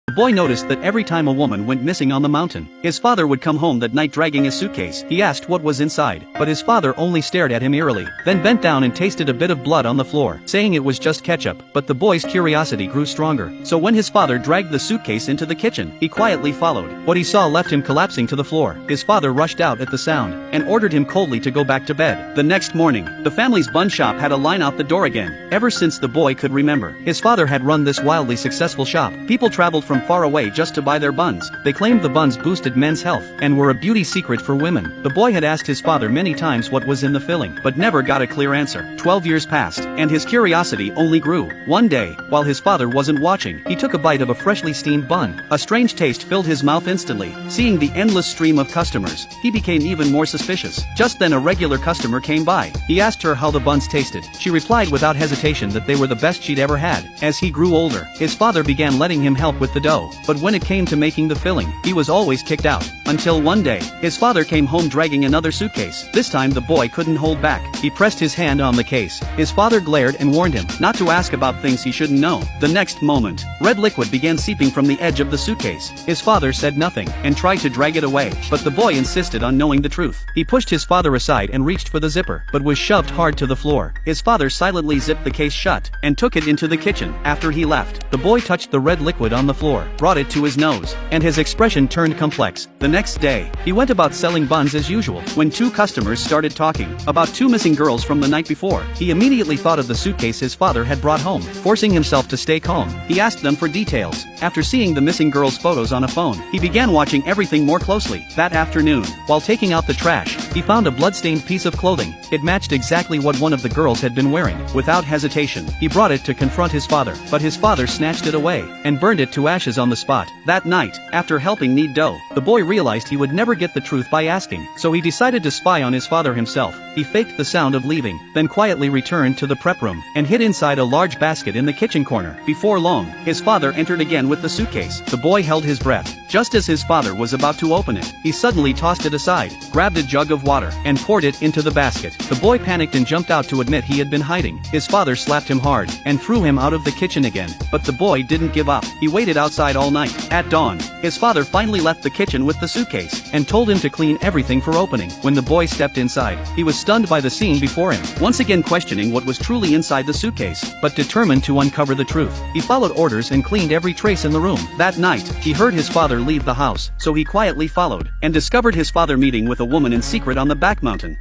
The boy noticed that every time a woman went missing on the mountain, his father would come home that night dragging a suitcase. He asked what was inside, but his father only stared at him eerily, then bent down and tasted a bit of blood on the floor, saying it was just ketchup. But the boy's curiosity grew stronger, so when his father dragged the suitcase into the kitchen, he quietly followed. What he saw left him collapsing to the floor. His father rushed out at the sound, and ordered him coldly to go back to bed. The next morning, the family's bun shop had a line out the door again. Ever since the boy could remember, his father had run this wildly successful shop. People traveled from far away just to buy their buns. They claimed the buns boosted men's health, and were a beauty secret for women. The boy had asked his father many times what was in the filling, but never got a clear answer. 12 years passed, and his curiosity only grew. One day, while his father wasn't watching, he took a bite of a freshly steamed bun. A strange taste filled his mouth instantly. Seeing the endless stream of customers, he became even more suspicious. Just then a regular customer came by. He asked her how the buns tasted. She replied without hesitation that they were the best she'd ever had. As he grew older, his father began letting him help with the dough, but when it came to making the filling, he was always kicked out. Until one day, his father came home dragging another suitcase. This time the boy couldn't hold back. He pressed his hand on the case. His father glared and warned him not to ask about things he shouldn't know. The next moment, red liquid began seeping from the edge of the suitcase. His father said nothing, and tried to drag it away, but the boy insisted on knowing the truth. He pushed his father aside and reached for the zipper, but was shoved hard to the floor. His father silently zipped the case shut, and took it into the kitchen. After he left, the boy touched the red liquid on the floor, brought it to his nose, and his expression turned complex. The next day, he went about selling buns as usual, when two customers started talking about two missing girls from the night before. He immediately thought of the suitcase his father had brought home. Forcing himself to stay calm, he asked them for details. After seeing the missing girls' photos on a phone, he began watching everything more closely. That afternoon, while taking out the trash, he found a blood-stained piece of clothing. It matched exactly what one of the girls had been wearing. Without hesitation, he brought it to confront his father, but his father snatched it away, and burned it to ashes on the spot. That night, after helping knead dough, the boy realized he would never get the truth by asking, so he decided to spy on his father himself. He faked the sound of leaving, then quietly returned to the prep room, and hid inside a large basket in the kitchen corner. Before long, his father entered again with the suitcase. The boy held his breath. Just as his father was about to open it, he suddenly tossed it aside, grabbed a jug of water, and poured it into the basket. The boy panicked and jumped out to admit he had been hiding. His father slapped him hard, and threw him out of the kitchen again. But the boy didn't give up. He waited outside all night. At dawn, his father finally left the kitchen with the suitcase, and told him to clean everything for opening. When the boy stepped inside, he was stunned by the scene before him, once again questioning what was truly inside the suitcase, but determined to uncover the truth. He followed orders and cleaned every trace in the room. That night, he heard his father leave the house, so he quietly followed, and discovered his father meeting with a woman in secret on the back mountain.